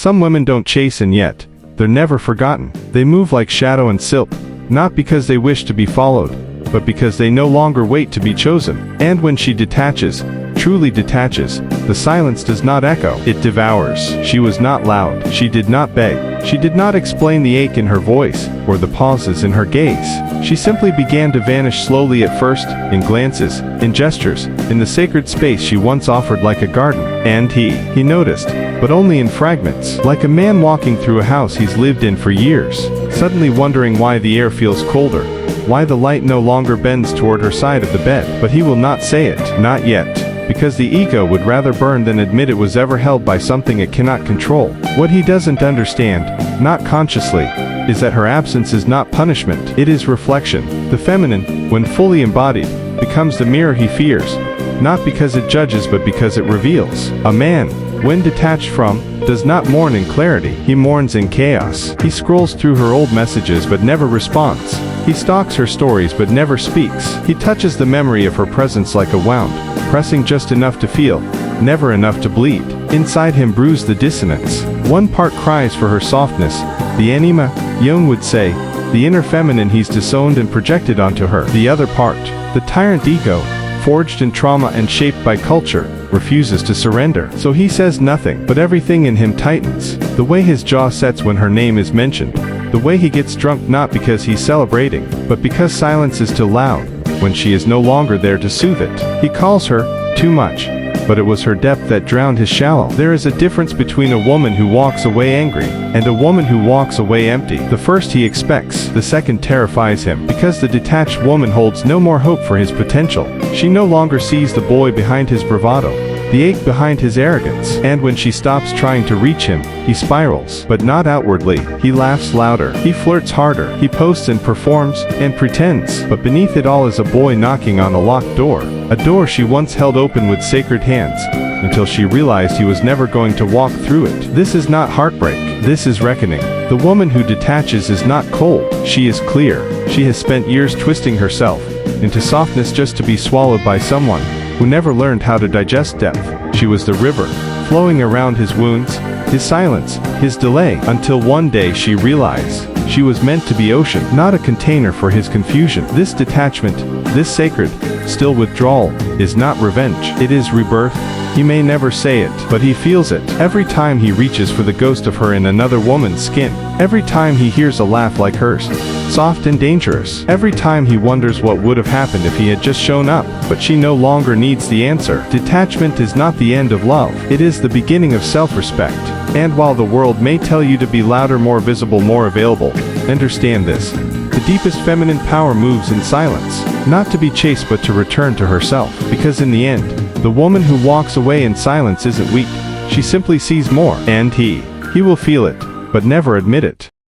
Some women don't chase, and yet they're never forgotten. They move like shadow and silk, not because they wish to be followed, but because they no longer wait to be chosen. And when she detaches, truly detaches, the silence does not echo, it devours. She was not loud, she did not beg, she did not explain the ache in her voice, or the pauses in her gaze. She simply began to vanish slowly, at first, in glances, in gestures, in the sacred space she once offered like a garden. And he noticed, but only in fragments, like a man walking through a house he's lived in for years, suddenly wondering why the air feels colder, why the light no longer bends toward her side of the bed. But he will not say it, not yet, because the ego would rather burn than admit it was ever held by something it cannot control. What he doesn't understand, not consciously, is that her absence is not punishment, it is reflection. The feminine, when fully embodied, becomes the mirror he fears, not because it judges but because it reveals. A man, when detached from, does not mourn in clarity, he mourns in chaos. He scrolls through her old messages but never responds. He stalks her stories but never speaks. He touches the memory of her presence like a wound, pressing just enough to feel, never enough to bleed. Inside him brews the dissonance. One part cries for her softness, the Anima, Jung would say, the inner feminine he's disowned and projected onto her. The other part, the tyrant ego, forged in trauma and shaped by culture, refuses to surrender. So he says nothing, but everything in him tightens. The way his jaw sets when her name is mentioned. The way he gets drunk, not because he's celebrating, but because silence is too loud, when she is no longer there to soothe it. He calls her, too much. But it was her depth that drowned his shallow. There is a difference between a woman who walks away angry, and a woman who walks away empty. The first he expects, the second terrifies him, because the detached woman holds no more hope for his potential. She no longer sees the boy behind his bravado, the ache behind his arrogance. And when she stops trying to reach him, he spirals, but not outwardly. He laughs louder, he flirts harder, he posts and performs, and pretends, but beneath it all is a boy knocking on a locked door. A door she once held open with sacred hands, until she realized he was never going to walk through it. This is not heartbreak, this is reckoning. The woman who detaches is not cold, she is clear. She has spent years twisting herself into softness just to be swallowed by someone who never learned how to digest depth. She was the river, flowing around his wounds, his silence, his delay, until one day she realized she was meant to be ocean, not a container for his confusion. This detachment, this sacred, still withdrawal, is not revenge, it is rebirth. He may never say it, but he feels it. Every time he reaches for the ghost of her in another woman's skin. Every time he hears a laugh like hers, soft and dangerous. Every time he wonders what would have happened if he had just shown up. But she no longer needs the answer. Detachment is not the end of love. It is the beginning of self-respect. And while the world may tell you to be louder, more visible, more available, understand this. The deepest feminine power moves in silence, not to be chased but to return to herself. Because in the end, the woman who walks away in silence isn't weak, she simply sees more. And he will feel it, but never admit it.